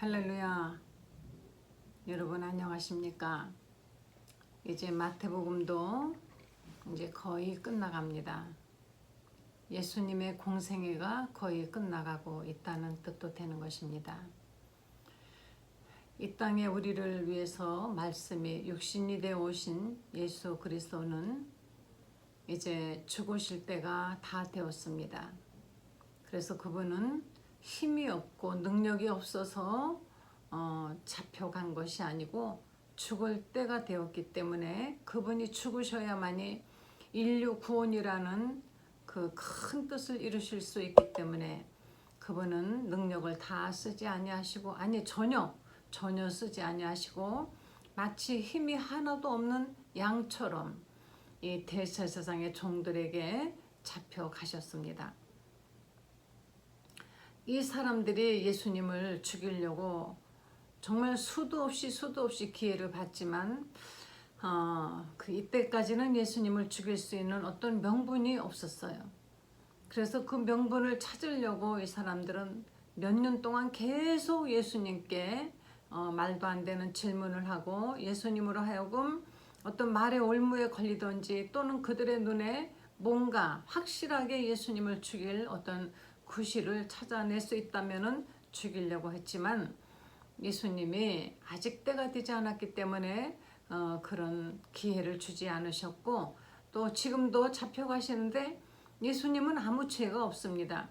할렐루야. 여러분 안녕하십니까? 이제 마태복음도 이제 거의 끝나갑니다. 예수님의 공생애가 거의 끝나가고 있다는 뜻도 되는 것입니다. 이 땅에 우리를 위해서 말씀이 육신이 되어 오신 예수 그리스도는 이제 죽으실 때가 다 되었습니다. 그래서 그분은 힘이 없고 능력이 없어서 잡혀간 것이 아니고 죽을 때가 되었기 때문에 그분이 죽으셔야만이 인류 구원이라는 그 큰 뜻을 이루실 수 있기 때문에 그분은 능력을 다 쓰지 아니하시고 전혀 쓰지 아니하시고 마치 힘이 하나도 없는 양처럼 이 대제사장의 종들에게 잡혀가셨습니다. 이 사람들이 예수님을 죽이려고 정말 수도 없이 기회를 받지만 이때까지는 예수님을 죽일 수 있는 어떤 명분이 없었어요. 그래서 그 명분을 찾으려고 이 사람들은 몇 년 동안 계속 예수님께 말도 안 되는 질문을 하고 예수님으로 하여금 어떤 말의 올무에 걸리든지 또는 그들의 눈에 뭔가 확실하게 예수님을 죽일 어떤 구실을 찾아낼 수 있다면 죽이려고 했지만 예수님이 아직 때가 되지 않았기 때문에 그런 기회를 주지 않으셨고 또 지금도 잡혀가시는데 예수님은 아무 죄가 없습니다.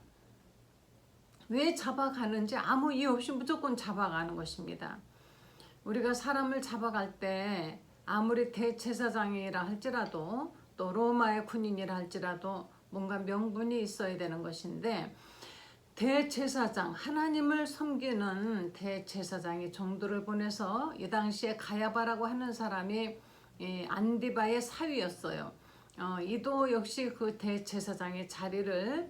왜 잡아가는지 아무 이유 없이 무조건 잡아가는 것입니다. 우리가 사람을 잡아갈 때 아무리 대제사장이라 할지라도 또 로마의 군인이라 할지라도 뭔가 명분이 있어야 되는 것인데 대제사장, 하나님을 섬기는 대제사장이 종들을 보내서 이 당시에 가야바라고 하는 사람이 안디바의 사위였어요. 이도 역시 그 대제사장의 자리를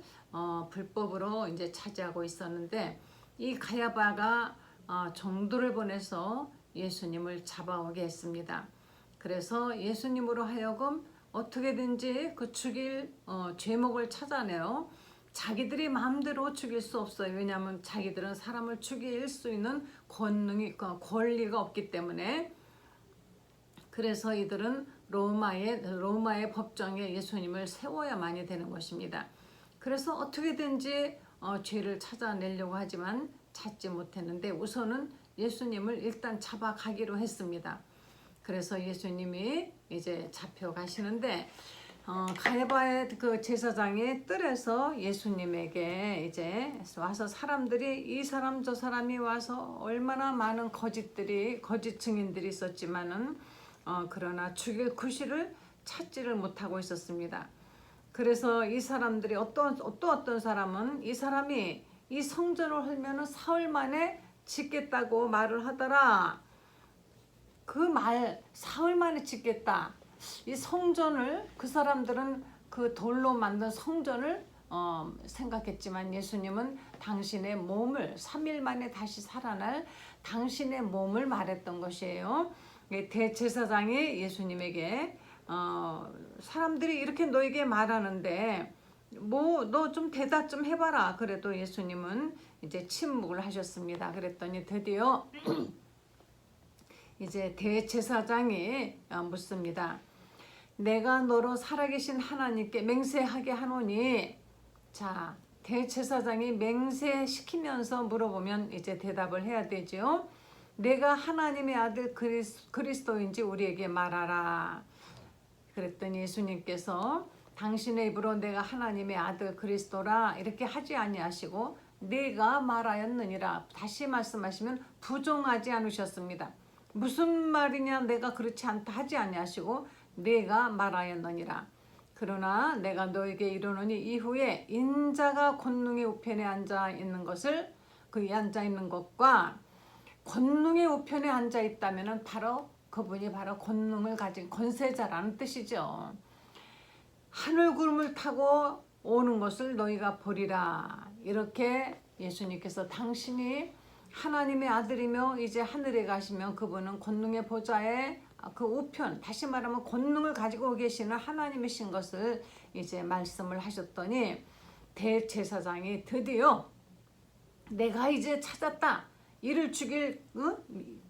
불법으로 이제 차지하고 있었는데 이 가야바가 종들을 보내서 예수님을 잡아오게 했습니다. 그래서 예수님으로 하여금 어떻게든지 그 죽일 죄목을 찾아내요. 자기들이 마음대로 죽일 수 없어요. 왜냐하면 자기들은 사람을 죽일 수 있는 권리가 없기 때문에. 그래서 이들은 로마의 법정에 예수님을 세워야만이 되는 것입니다. 그래서 어떻게든지 죄를 찾아내려고 하지만 찾지 못했는데 우선은 예수님을 일단 잡아가기로 했습니다. 그래서 예수님이 이제 잡혀가시는데 가야바의 그 제사장의 뜰에서 예수님에게 이제 와서 사람들이 이 사람 저 사람이 와서 얼마나 많은 거짓 증인들이 있었지만은 그러나 죽일 구실을 찾지를 못하고 있었습니다. 그래서 이 사람들이 어떤 사람은 이 사람이 이 성전을 헐면은 사흘 만에 짓겠다고 말을 하더라. 그 말 사흘 만에 짓겠다. 이 성전을 그 사람들은 그 돌로 만든 성전을 생각했지만 예수님은 당신의 몸을 3일 만에 다시 살아날 당신의 몸을 말했던 것이에요. 대제사장이 예수님에게 사람들이 이렇게 너에게 말하는데 뭐 너 좀 대답 좀 해봐라. 그래도 예수님은 이제 침묵을 하셨습니다. 그랬더니 드디어 이제 대제사장이 묻습니다. 내가 너로 살아계신 하나님께 맹세하게 하노니. 자, 대제사장이 맹세시키면서 물어보면 이제 대답을 해야 되죠. 내가 하나님의 아들 그리스도인지 우리에게 말하라. 그랬더니 예수님께서 당신의 입으로 내가 하나님의 아들 그리스도라 이렇게 하지 아니하시고 내가 말하였느니라 다시 말씀하시면 부정하지 않으셨습니다. 무슨 말이냐 내가 그렇지 않다 하지 아니하시고 내가 말하였느니라. 그러나 내가 너에게 이르노니 이후에 인자가 권능의 우편에 앉아 있는 것을 앉아 있는 것과 권능의 우편에 앉아 있다면은 그분이 바로 권능을 가진 권세자라는 뜻이죠. 하늘 구름을 타고 오는 것을 너희가 보리라. 이렇게 예수님께서 당신이 하나님의 아들이며 이제 하늘에 가시면 그분은 권능의 보좌에 그 우편, 다시 말하면 권능을 가지고 계시는 하나님이신 것을 이제 말씀을 하셨더니 대제사장이 드디어 내가 이제 찾았다. 이를 죽일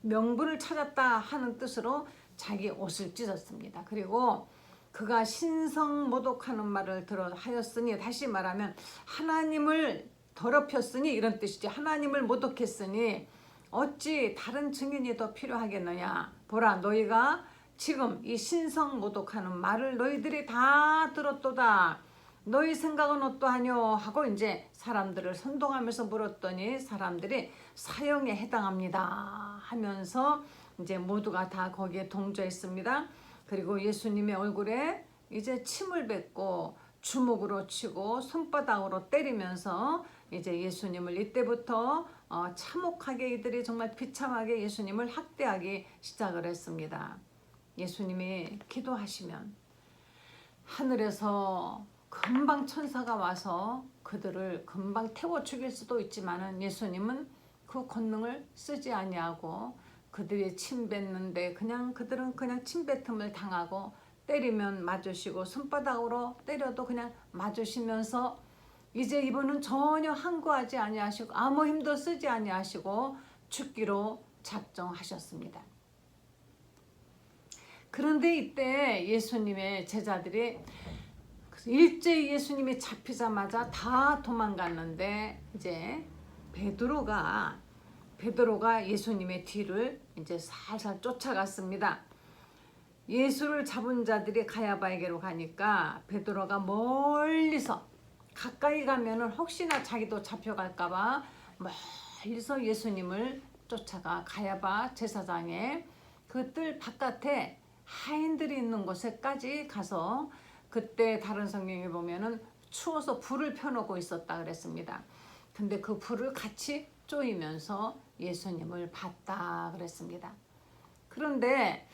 명분을 찾았다 하는 뜻으로 자기 옷을 찢었습니다. 그리고 그가 신성모독하는 말을 들어 하였으니, 다시 말하면 하나님을 더럽혔으니 이런 뜻이지. 하나님을 모독했으니 어찌 다른 증인이 더 필요하겠느냐. 보라, 너희가 지금 이 신성모독하는 말을 너희들이 다 들었도다. 너희 생각은 어떠하뇨 하고 이제 사람들을 선동하면서 물었더니 사람들이 사형에 해당합니다 하면서 이제 모두가 다 거기에 동조했습니다. 그리고 예수님의 얼굴에 이제 침을 뱉고 주먹으로 치고 손바닥으로 때리면서 이제 예수님을 이때부터 참혹하게 이들이 정말 비참하게 예수님을 학대하기 시작을 했습니다. 예수님이 기도하시면 하늘에서 금방 천사가 와서 그들을 금방 태워 죽일 수도 있지만은 예수님은 그 권능을 쓰지 아니하고 그들이 침 뱉는데 그들은 그냥 침뱉음을 당하고 때리면 맞으시고 손바닥으로 때려도 그냥 맞으시면서 이제 이분은 전혀 항거하지 아니하시고 아무 힘도 쓰지 아니하시고 죽기로 작정하셨습니다. 그런데 이때 예수님의 제자들이 일제히 예수님이 잡히자마자 다 도망갔는데 이제 베드로가 예수님의 뒤를 이제 살살 쫓아갔습니다. 예수를 잡은 자들이 가야바에게로 가니까 베드로가 멀리서, 가까이 가면은 혹시나 자기도 잡혀갈까봐 멀리서 예수님을 쫓아가 가야바 제사장의 그 뜰 바깥에 하인들이 있는 곳에까지 가서, 그때 다른 성경에 보면은 추워서 불을 펴놓고 있었다 그랬습니다. 근데 그 불을 같이 쪼이면서 예수님을 봤다 그랬습니다. 그런데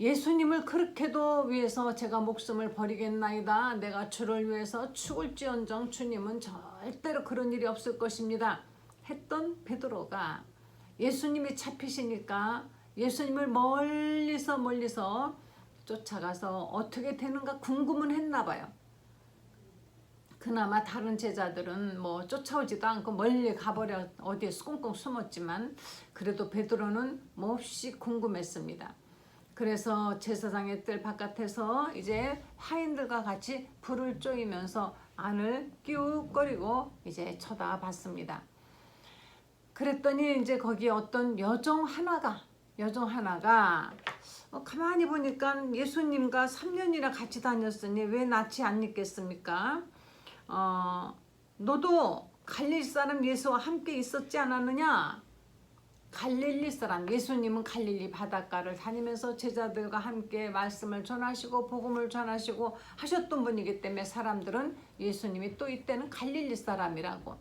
예수님을 그렇게도 위해서 제가 목숨을 버리겠나이다, 내가 주를 위해서 죽을지언정 주님은 절대로 그런 일이 없을 것입니다 했던 베드로가 예수님이 잡히시니까 예수님을 멀리서 쫓아가서 어떻게 되는가 궁금은 했나 봐요. 그나마 다른 제자들은 뭐 쫓아오지도 않고 멀리 가버려 어디에 꽁꽁 숨었지만 그래도 베드로는 몹시 궁금했습니다. 그래서 제사장의 뜰 바깥에서 이제 화인들과 같이 불을 쪼이면서 안을 끼욱거리고 이제 쳐다봤습니다. 그랬더니 이제 거기 어떤 여종 하나가 가만히 보니까 예수님과 3년이나 같이 다녔으니 왜 낯이 안 익겠습니까? 너도 갈릴리 사람 예수와 함께 있었지 않았느냐? 갈릴리 사람, 예수님은 갈릴리 바닷가를 다니면서 제자들과 함께 말씀을 전하시고 복음을 전하시고 하셨던 분이기 때문에 사람들은 예수님이 또 이때는 갈릴리 사람이라고,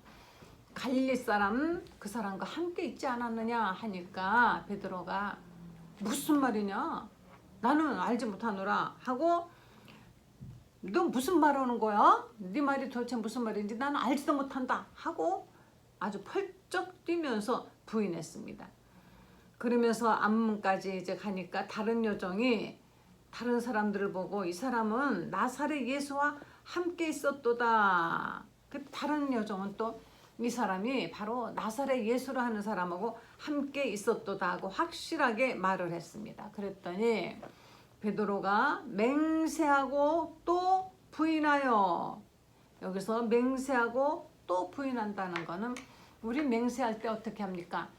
갈릴리 사람 그 사람과 함께 있지 않았느냐 하니까 베드로가 무슨 말이냐? 나는 알지 못하노라 하고, 너 무슨 말하는 거야? 네 말이 도대체 무슨 말인지 나는 알지도 못한다 하고 아주 펄쩍 뛰면서 부인했습니다. 그러면서 앞문까지 이제 가니까 다른 여종이 다른 사람들을 보고 이 사람은 나사렛 예수와 함께 있었도다. 그 다른 여종은 또 이 사람이 바로 나사렛 예수라 하는 사람하고 함께 있었도다 하고 확실하게 말을 했습니다. 그랬더니 베드로가 맹세하고 또 부인하여, 여기서 맹세하고 또 부인한다는 거는 우리 맹세할 때 어떻게 합니까?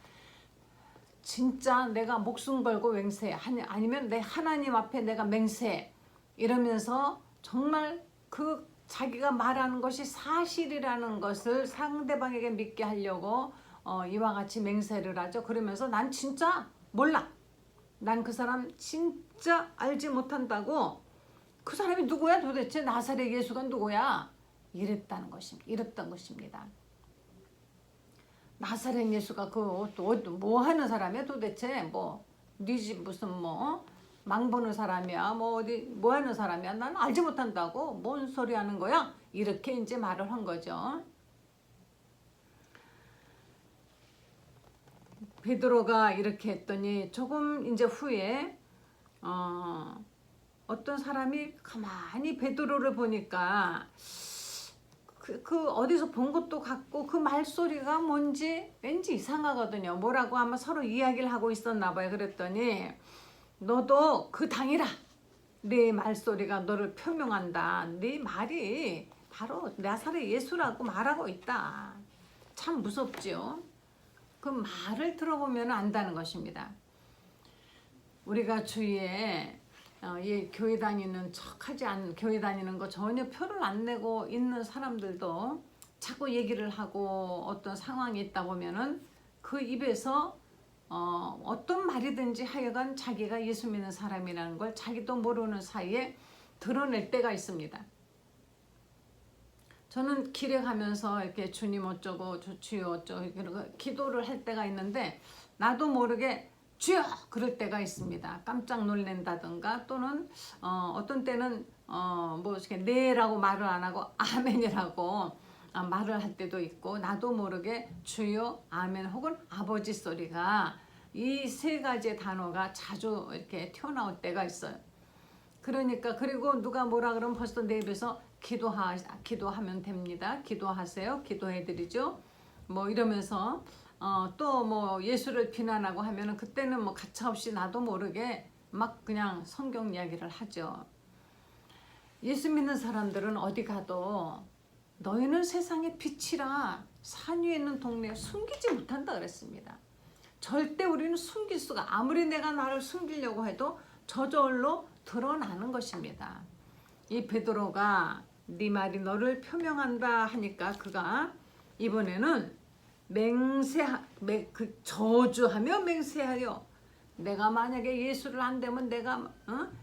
진짜 내가 목숨 걸고 맹세, 아니면 내 하나님 앞에 내가 맹세 이러면서 정말 그 자기가 말하는 것이 사실이라는 것을 상대방에게 믿게 하려고 이와 같이 맹세를 하죠. 그러면서 난 진짜 몰라, 난 그 사람 진짜 알지 못한다고, 그 사람이 누구야 도대체, 나사렛 예수가 누구야, 이랬던 것입니다. 나사렛 예수가 뭐 하는 사람이야 도대체, 네 집 무슨 망 보는 사람이야, 어디 뭐 하는 사람이야, 난 알지 못한다고, 뭔 소리 하는 거야, 이렇게 이제 말을 한 거죠. 베드로가 이렇게 했더니 조금 이제 후에 어떤 사람이 가만히 베드로를 보니까 그 어디서 본 것도 같고 그 말소리가 뭔지 왠지 이상하거든요. 뭐라고 아마 서로 이야기를 하고 있었나 봐요. 그랬더니 너도 그 당이라. 네 말소리가 너를 표명한다. 네 말이 바로 나사렛 예수라고 말하고 있다. 참 무섭지요. 그 말을 들어보면 안다는 것입니다. 우리가 주위에 교회 다니는 척하지 않는, 교회 다니는 거 전혀 표를 안 내고 있는 사람들도 자꾸 얘기를 하고 어떤 상황이 있다 보면은 그 입에서 어떤 말이든지 하여간 자기가 예수 믿는 사람이라는 걸 자기도 모르는 사이에 드러낼 때가 있습니다. 저는 길에 가면서 이렇게 주님 어쩌고 주여 어쩌고 기도를 할 때가 있는데 나도 모르게 주여 그럴 때가 있습니다. 깜짝 놀란다든가 또는 어떤 때는 뭐 이렇게 네라고 말을 안 하고 아멘이라고 말을 할 때도 있고 나도 모르게 주여 아멘 혹은 아버지 소리가 이 세 가지의 단어가 자주 이렇게 튀어나올 때가 있어요. 그러니까 그리고 누가 뭐라 그러면 벌써 내 입에서 기도하면 됩니다. 기도하세요. 기도해드리죠. 뭐 이러면서 또 뭐 예수를 비난하고 하면은 그때는 뭐 가차없이 나도 모르게 막 그냥 성경 이야기를 하죠. 예수 믿는 사람들은 어디 가도 너희는 세상의 빛이라 산 위에 있는 동네에 숨기지 못한다 그랬습니다. 절대 우리는 숨길 수가 아무리 내가 나를 숨기려고 해도 저절로 드러나는 것입니다. 이 베드로가 네 말이 너를 표명한다 하니까 그가 이번에는 저주하며 맹세하여 내가 만약에 예수를 안 되면 내가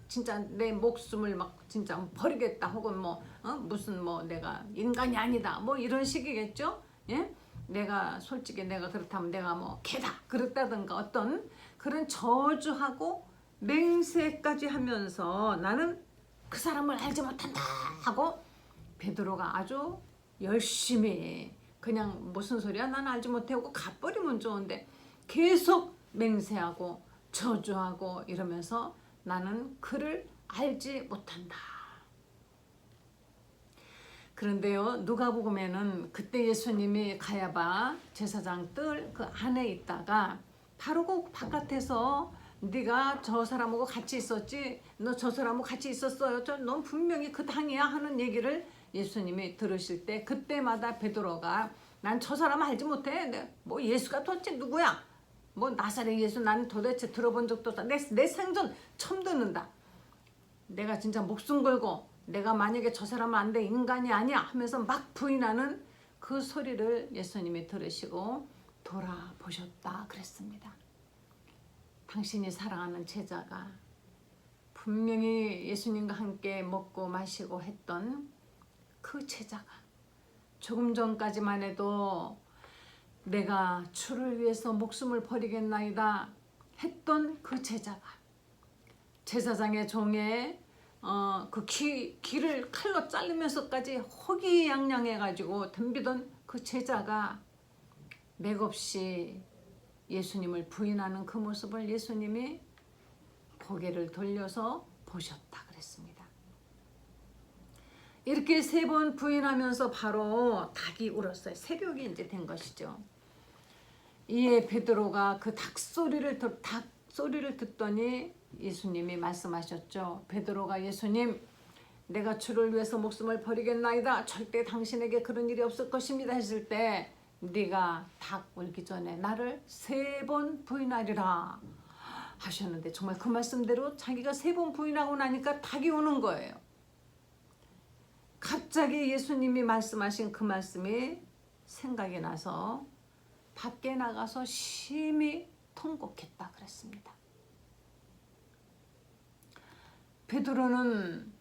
진짜 내 목숨을 막 진짜 버리겠다 혹은 뭐 무슨 뭐 내가 인간이 아니다 뭐 이런 식이겠죠. 예? 내가 솔직히 내가 그렇다면 내가 뭐 개다 그렇다든가 어떤 그런 저주하고 맹세까지 하면서 나는 그 사람을 알지 못한다 하고 베드로가 아주 열심히 그냥 무슨 소리야 난 알지 못하고 가버리면 좋은데 계속 맹세하고 저주하고 이러면서 나는 그를 알지 못한다. 그런데요 누가복음에는 그때 예수님이 가야바 제사장 뜰 그 안에 있다가 바로 그 바깥에서 네가 저 사람하고 같이 있었지 너 저 사람하고 같이 있었어요 넌 분명히 그 당이야 하는 얘기를 예수님이 들으실 때 그때마다 베드로가 난 저 사람 알지 못해 뭐 예수가 도대체 누구야 뭐 나사렛 예수 나는 도대체 들어본 적도 없다 내 생전 처음 듣는다 내가 진짜 목숨 걸고 내가 만약에 저 사람은 안 돼 인간이 아니야 하면서 막 부인하는 그 소리를 예수님이 들으시고 돌아보셨다 그랬습니다. 당신이 사랑하는 제자가 분명히 예수님과 함께 먹고 마시고 했던 그 제자가 조금 전까지만 해도 내가 주를 위해서 목숨을 버리겠나이다 했던 그 제자가 제사장의 종에 그 귀를 칼로 자르면서까지 호기양양해가지고 덤비던 그 제자가 맥없이 예수님을 부인하는 그 모습을 예수님이 고개를 돌려서 보셨다 그랬습니다. 이렇게 3번 부인하면서 바로 닭이 울었어요. 새벽이 이제 된 것이죠. 이에 베드로가 그 닭 소리를 듣더니 예수님이 말씀하셨죠. 베드로가 예수님 내가 주를 위해서 목숨을 버리겠나이다. 절대 당신에게 그런 일이 없을 것입니다 했을 때 네가 닭 울기 전에 나를 3번 부인하리라 하셨는데 정말 그 말씀대로 자기가 3번 부인하고 나니까 닭이 우는 거예요. 갑자기 예수님이 말씀하신 그 말씀이 생각이 나서 밖에 나가서 심히 통곡했다 그랬습니다. 베드로는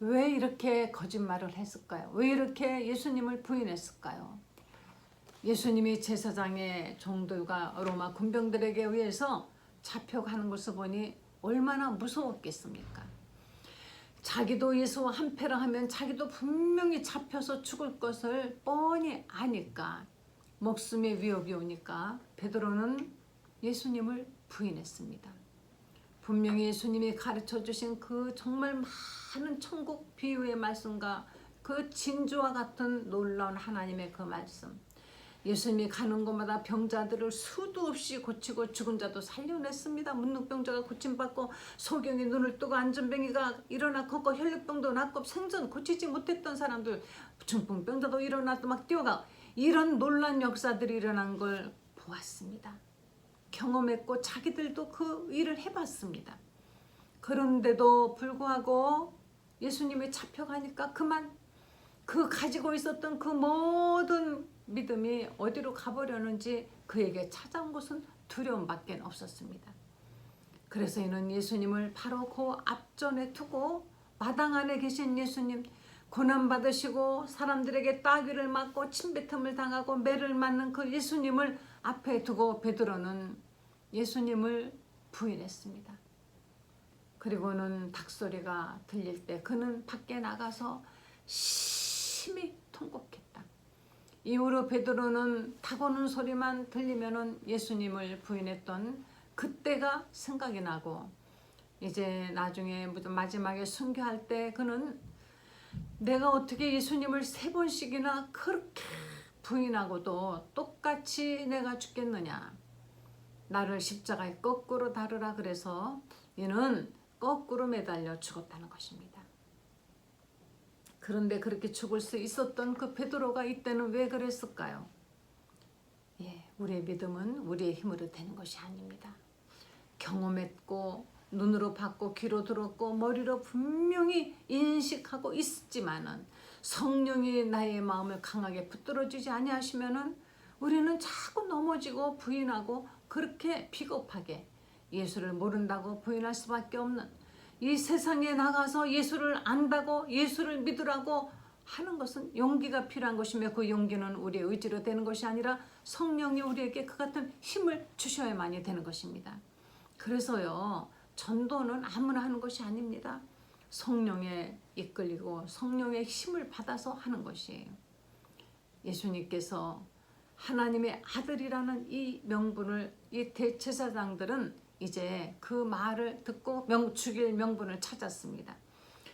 왜 이렇게 거짓말을 했을까요? 왜 이렇게 예수님을 부인했을까요? 예수님이 제사장의 종들과 로마 군병들에게 의해서 잡혀가는 것을 보니 얼마나 무서웠겠습니까? 자기도 예수와 한패를 하면 자기도 분명히 잡혀서 죽을 것을 뻔히 아니까 목숨의 위협이 오니까 베드로는 예수님을 부인했습니다. 분명히 예수님이 가르쳐 주신 그 정말 많은 천국 비유의 말씀과 그 진주와 같은 놀라운 하나님의 그 말씀. 예수님이 가는 곳마다 병자들을 수도 없이 고치고 죽은 자도 살려냈습니다. 문둥병자가 고침받고 소경이 눈을 뜨고 안전병이가 일어나 걷고 혈류병도 낫고 생전 고치지 못했던 사람들 중풍병자도 일어나 또 막 뛰어가 이런 놀란 역사들이 일어난 걸 보았습니다. 경험했고 자기들도 그 일을 해봤습니다. 그런데도 불구하고 예수님이 잡혀가니까 그만 그 가지고 있었던 그 모든 믿음이 어디로 가버렸는지 그에게 찾아온 것은 두려움밖에 없었습니다. 그래서 이는 예수님을 바로 그 앞전에 두고 마당 안에 계신 예수님, 고난받으시고 사람들에게 따귀를 맞고 침뱉음을 당하고 매를 맞는 그 예수님을 앞에 두고 베드로는 예수님을 부인했습니다. 그리고는 닭소리가 들릴 때 그는 밖에 나가서 심히 통곡했다. 이후로 베드로는 닭 오는 소리만 들리면은 예수님을 부인했던 그때가 생각이 나고 이제 나중에 마지막에 순교할 때 그는 내가 어떻게 예수님을 3번씩이나 그렇게 부인하고도 똑같이 내가 죽겠느냐. 나를 십자가에 거꾸로 다루라 그래서 이는 거꾸로 매달려 죽었다는 것입니다. 그런데 그렇게 죽을 수 있었던 그 베드로가 이때는 왜 그랬을까요? 우리의 믿음은 우리의 힘으로 되는 것이 아닙니다. 경험했고 눈으로 봤고 귀로 들었고 머리로 분명히 인식하고 있지만은 성령이 나의 마음을 강하게 붙들어주지 아니하시면은 우리는 자꾸 넘어지고 부인하고 그렇게 비겁하게 예수를 모른다고 부인할 수밖에 없는 이 세상에 나가서 예수를 안다고 예수를 믿으라고 하는 것은 용기가 필요한 것이며 그 용기는 우리의 의지로 되는 것이 아니라 성령이 우리에게 그 같은 힘을 주셔야만이 되는 것입니다. 그래서요 전도는 아무나 하는 것이 아닙니다. 성령에 이끌리고 성령의 힘을 받아서 하는 것이에요. 예수님께서 하나님의 아들이라는 이 명분을 이 대제사장들은 이제 그 말을 듣고 죽일 명분을 찾았습니다.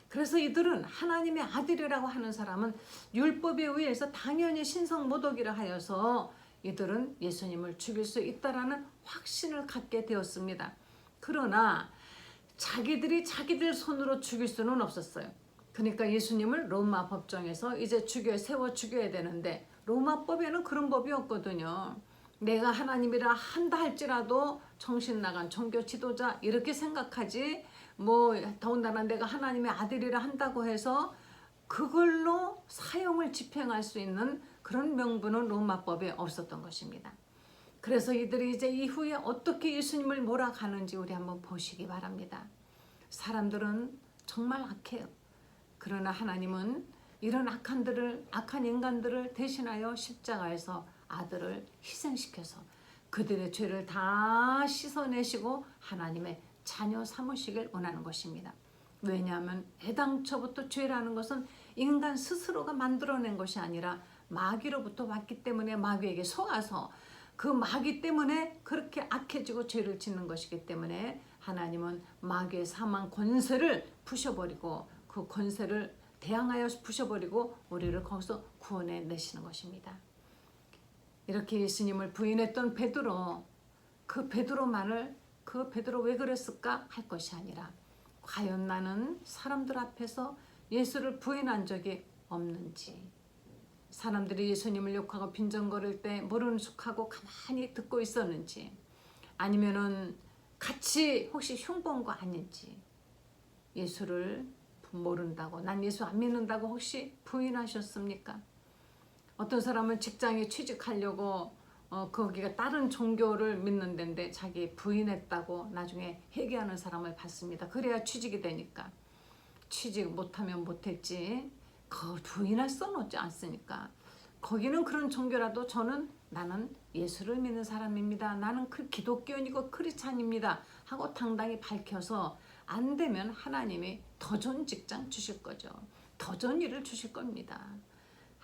그래서 이들은 하나님의 아들이라고 하는 사람은 율법에 의해서 당연히 신성모독이라 하여서 이들은 예수님을 죽일 수 있다라는 확신을 갖게 되었습니다. 그러나 자기들이 자기들 손으로 죽일 수는 없었어요. 그러니까 예수님을 로마 법정에서 이제 세워 죽여야 되는데 로마법에는 그런 법이 없거든요. 내가 하나님이라 한다 할지라도 정신 나간 종교 지도자 이렇게 생각하지 더군다나 내가 하나님의 아들이라 한다고 해서 그걸로 사형을 집행할 수 있는 그런 명분은 로마법에 없었던 것입니다. 그래서 이들이 이제 이후에 어떻게 예수님을 몰아가는지 우리 한번 보시기 바랍니다. 사람들은 정말 악해요. 그러나 하나님은 이런 악한 인간들을 대신하여 십자가에서 아들을 희생시켜서 그들의 죄를 다 씻어내시고 하나님의 자녀 삼으시길 원하는 것입니다. 왜냐하면 애당초부터 죄라는 것은 인간 스스로가 만들어낸 것이 아니라 마귀로부터 왔기 때문에 마귀에게 속아서 그 마귀 때문에 그렇게 악해지고 죄를 짓는 것이기 때문에 하나님은 마귀의 사망 권세를 부셔버리고 그 권세를 대항하여 부셔버리고 우리를 거기서 구원해 내시는 것입니다. 이렇게 예수님을 부인했던 베드로, 그 베드로 왜 그랬을까 할 것이 아니라 과연 나는 사람들 앞에서 예수를 부인한 적이 없는지, 사람들이 예수님을 욕하고 빈정거릴 때 모르는 척하고 가만히 듣고 있었는지, 아니면은 같이 혹시 흉본 거 아닌지, 예수를 모른다고, 난 예수 안 믿는다고 혹시 부인하셨습니까? 어떤 사람은 직장에 취직하려고 거기가 다른 종교를 믿는 데인데 자기 부인했다고 나중에 회개하는 사람을 봤습니다. 그래야 취직이 되니까. 취직 못하면 못했지 그걸 부인할 수는 없지 않습니까? 거기는 그런 종교라도 나는 예수를 믿는 사람입니다. 나는 기독교인이고 크리스찬입니다 하고 당당히 밝혀서 안 되면 하나님이 더 좋은 직장 주실 거죠. 더 좋은 일을 주실 겁니다.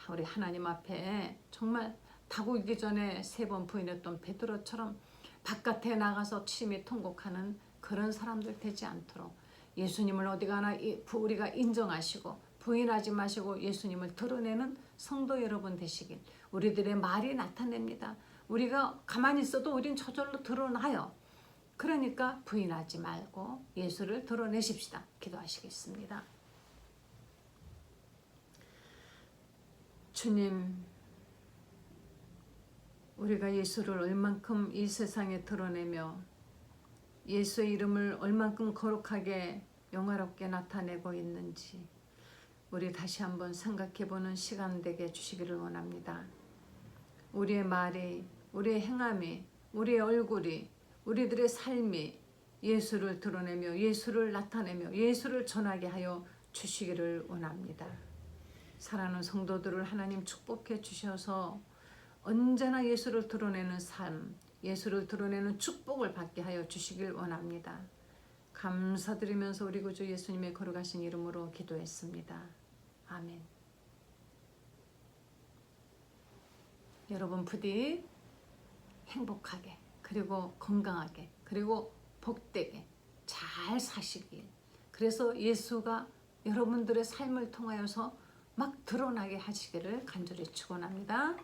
우리 하나님 앞에 정말 다구기 전에 3번 부인했던 베드로처럼 바깥에 나가서 심히 통곡하는 그런 사람들 되지 않도록 예수님을 어디 가나 우리가 인정하시고 부인하지 마시고 예수님을 드러내는 성도 여러분 되시길. 우리들의 말이 나타냅니다. 우리가 가만히 있어도 우린 저절로 드러나요. 그러니까 부인하지 말고 예수를 드러내십시다. 기도하시겠습니다. 주님, 우리가 예수를 얼만큼 이 세상에 드러내며 예수의 이름을 얼만큼 거룩하게 영화롭게 나타내고 있는지 우리 다시 한번 생각해보는 시간 되게 주시기를 원합니다. 우리의 말이, 우리의 행함이, 우리의 얼굴이, 우리들의 삶이 예수를 드러내며 예수를 나타내며 예수를 전하게 하여 주시기를 원합니다. 사랑하는 성도들을 하나님 축복해 주셔서 언제나 예수를 드러내는 삶, 예수를 드러내는 축복을 받게 하여 주시길 원합니다. 감사드리면서 우리 구주 예수님의 거룩하신 이름으로 기도했습니다. 아멘. 여러분 부디 행복하게 그리고 건강하게 그리고 복되게 잘 사시길. 그래서 예수가 여러분들의 삶을 통하여서 막 드러나게 하시기를 간절히 축원합니다.